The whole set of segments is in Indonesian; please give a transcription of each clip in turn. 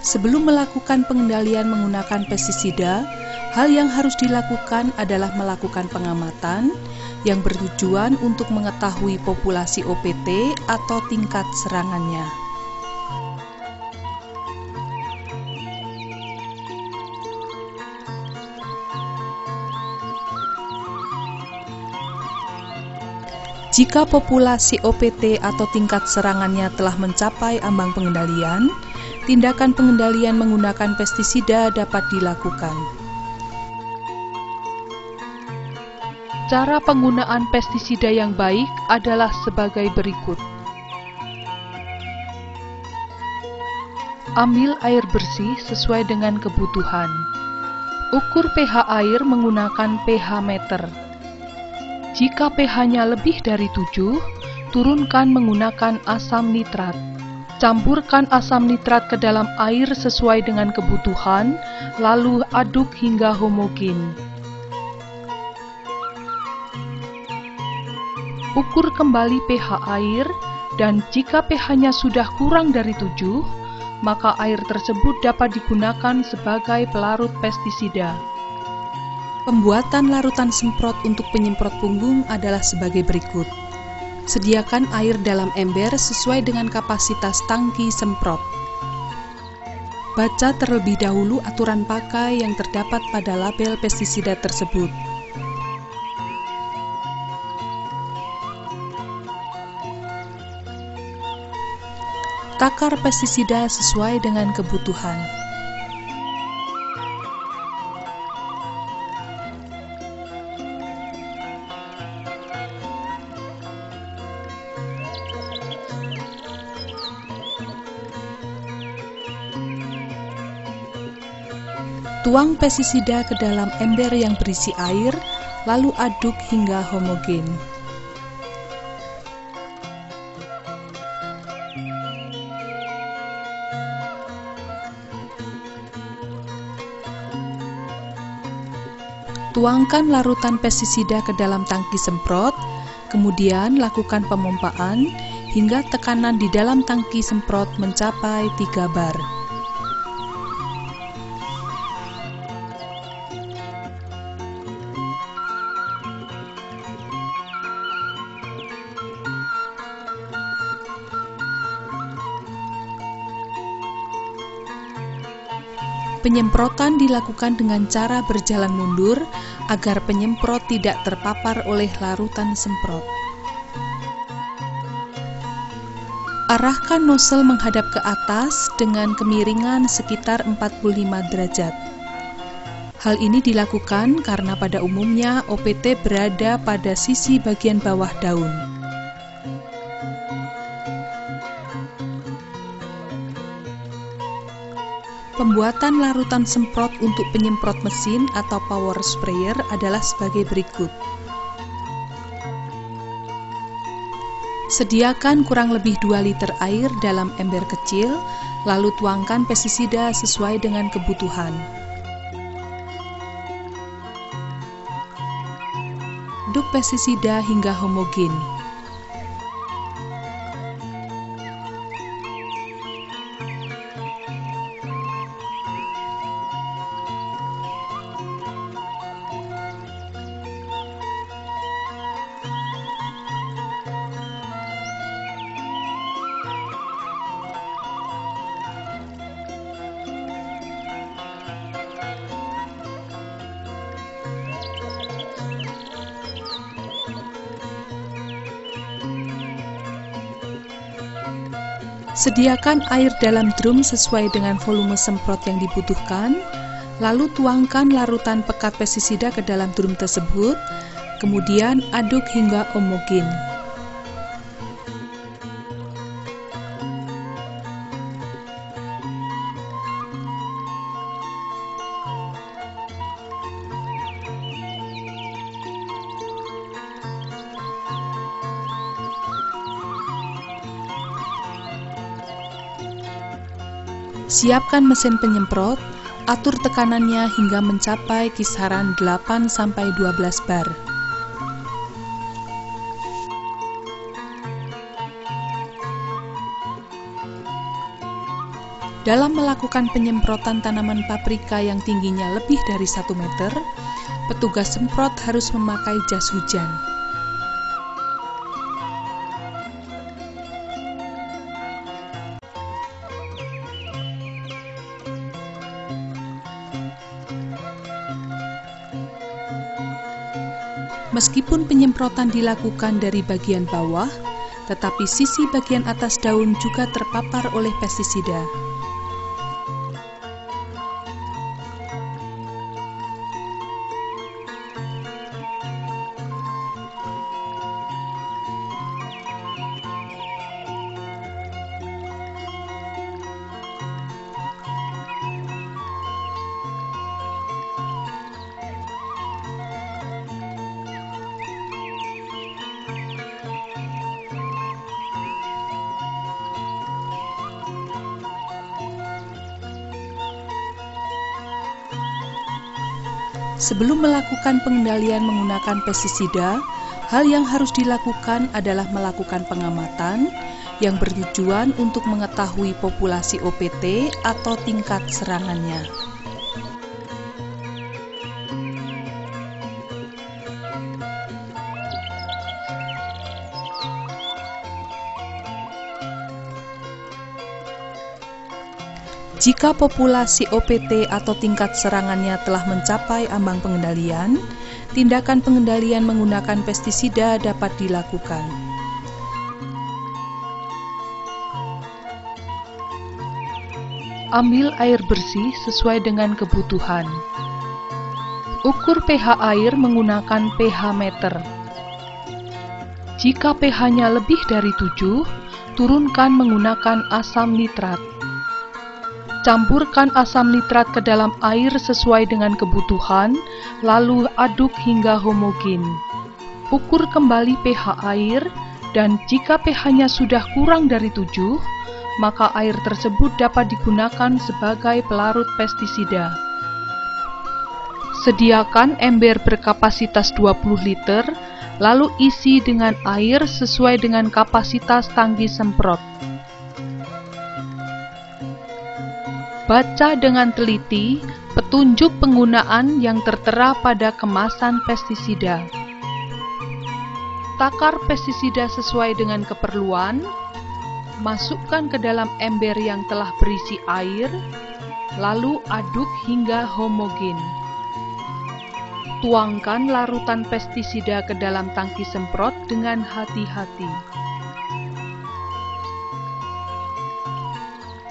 Sebelum melakukan pengendalian menggunakan pestisida, hal yang harus dilakukan adalah melakukan pengamatan yang bertujuan untuk mengetahui populasi OPT atau tingkat serangannya. Jika populasi OPT atau tingkat serangannya telah mencapai ambang pengendalian, tindakan pengendalian menggunakan pestisida dapat dilakukan. Cara penggunaan pestisida yang baik adalah sebagai berikut. Ambil air bersih sesuai dengan kebutuhan. Ukur pH air menggunakan pH meter. Jika pH-nya lebih dari 7, turunkan menggunakan asam nitrat. Campurkan asam nitrat ke dalam air sesuai dengan kebutuhan, lalu aduk hingga homogen. Ukur kembali pH air, dan jika pH-nya sudah kurang dari 7, maka air tersebut dapat digunakan sebagai pelarut pestisida. Pembuatan larutan semprot untuk penyemprot punggung adalah sebagai berikut. Sediakan air dalam ember sesuai dengan kapasitas tangki semprot. Baca terlebih dahulu aturan pakai yang terdapat pada label pestisida tersebut. Takar pestisida sesuai dengan kebutuhan. Tuang pestisida ke dalam ember yang berisi air, lalu aduk hingga homogen. Tuangkan larutan pestisida ke dalam tangki semprot, kemudian lakukan pemompaan hingga tekanan di dalam tangki semprot mencapai 3 bar. Penyemprotan dilakukan dengan cara berjalan mundur agar penyemprot tidak terpapar oleh larutan semprot. Arahkan nozzle menghadap ke atas dengan kemiringan sekitar 45 derajat. Hal ini dilakukan karena pada umumnya OPT berada pada sisi bagian bawah daun. Pembuatan larutan semprot untuk penyemprot mesin atau power sprayer adalah sebagai berikut. Sediakan kurang lebih 2 liter air dalam ember kecil, lalu tuangkan pestisida sesuai dengan kebutuhan. Aduk pestisida hingga homogen. Sediakan air dalam drum sesuai dengan volume semprot yang dibutuhkan, lalu tuangkan larutan pekat pestisida ke dalam drum tersebut, kemudian aduk hingga homogen. Siapkan mesin penyemprot, atur tekanannya hingga mencapai kisaran 8-12 bar. Dalam melakukan penyemprotan tanaman paprika yang tingginya lebih dari 1 meter, petugas semprot harus memakai jas hujan. Meskipun penyemprotan dilakukan dari bagian bawah, tetapi sisi bagian atas daun juga terpapar oleh pestisida. Sebelum melakukan pengendalian menggunakan pestisida, hal yang harus dilakukan adalah melakukan pengamatan yang bertujuan untuk mengetahui populasi OPT atau tingkat serangannya. Jika populasi OPT atau tingkat serangannya telah mencapai ambang pengendalian, tindakan pengendalian menggunakan pestisida dapat dilakukan. Ambil air bersih sesuai dengan kebutuhan. Ukur pH air menggunakan pH meter. Jika pH-nya lebih dari 7, turunkan menggunakan asam nitrat. Campurkan asam nitrat ke dalam air sesuai dengan kebutuhan, lalu aduk hingga homogen. Ukur kembali pH air, dan jika pH-nya sudah kurang dari 7, maka air tersebut dapat digunakan sebagai pelarut pestisida. Sediakan ember berkapasitas 20 liter, lalu isi dengan air sesuai dengan kapasitas tangki semprot. Baca dengan teliti petunjuk penggunaan yang tertera pada kemasan pestisida. Takar pestisida sesuai dengan keperluan, masukkan ke dalam ember yang telah berisi air, lalu aduk hingga homogen. Tuangkan larutan pestisida ke dalam tangki semprot dengan hati-hati.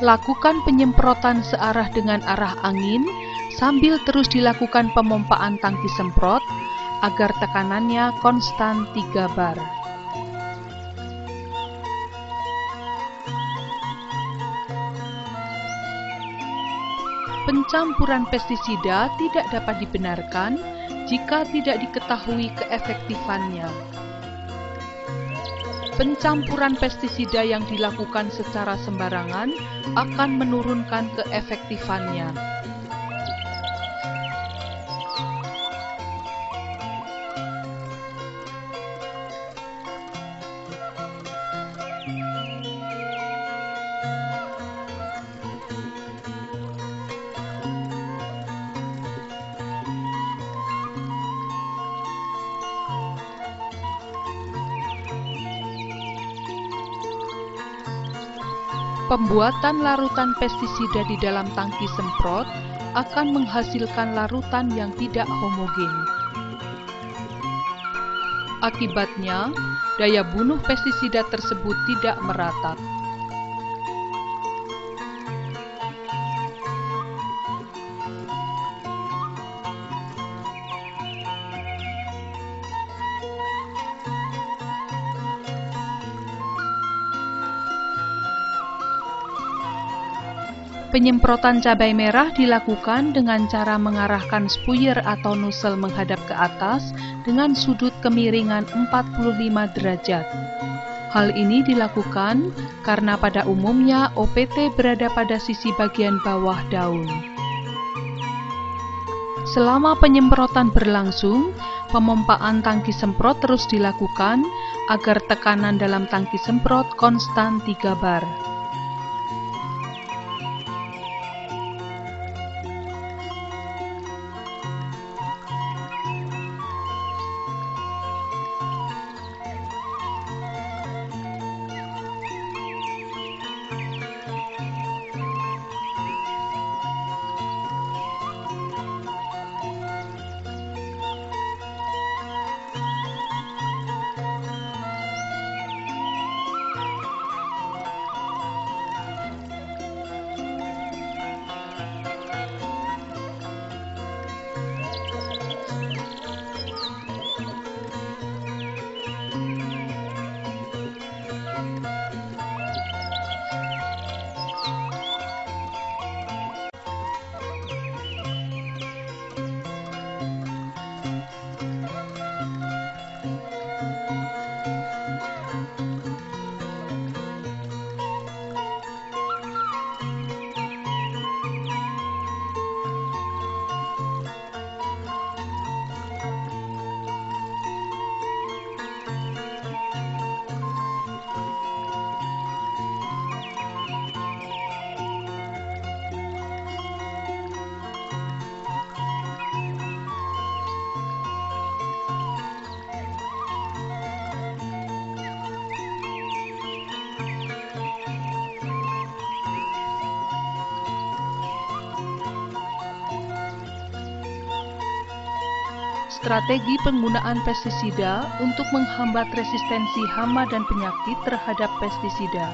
Lakukan penyemprotan searah dengan arah angin sambil terus dilakukan pemompaan tangki semprot agar tekanannya konstan 3 bar. Pencampuran pestisida tidak dapat dibenarkan jika tidak diketahui keefektifannya. Pencampuran pestisida yang dilakukan secara sembarangan akan menurunkan keefektifannya. Pembuatan larutan pestisida di dalam tangki semprot akan menghasilkan larutan yang tidak homogen. Akibatnya, daya bunuh pestisida tersebut tidak merata. Penyemprotan cabai merah dilakukan dengan cara mengarahkan spuyer atau nozzle menghadap ke atas dengan sudut kemiringan 45 derajat. Hal ini dilakukan karena pada umumnya OPT berada pada sisi bagian bawah daun. Selama penyemprotan berlangsung, pemompaan tangki semprot terus dilakukan agar tekanan dalam tangki semprot konstan 3 bar. Strategi penggunaan pestisida untuk menghambat resistensi hama dan penyakit terhadap pestisida.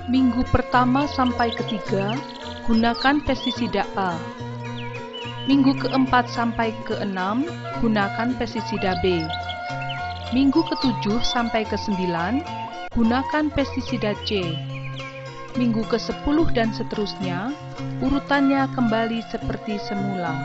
Minggu pertama sampai ketiga, gunakan pestisida A. Minggu keempat sampai keenam, gunakan pestisida B. Minggu ke-7 sampai ke-9, gunakan pestisida C. Minggu ke-10 dan seterusnya, urutannya kembali seperti semula.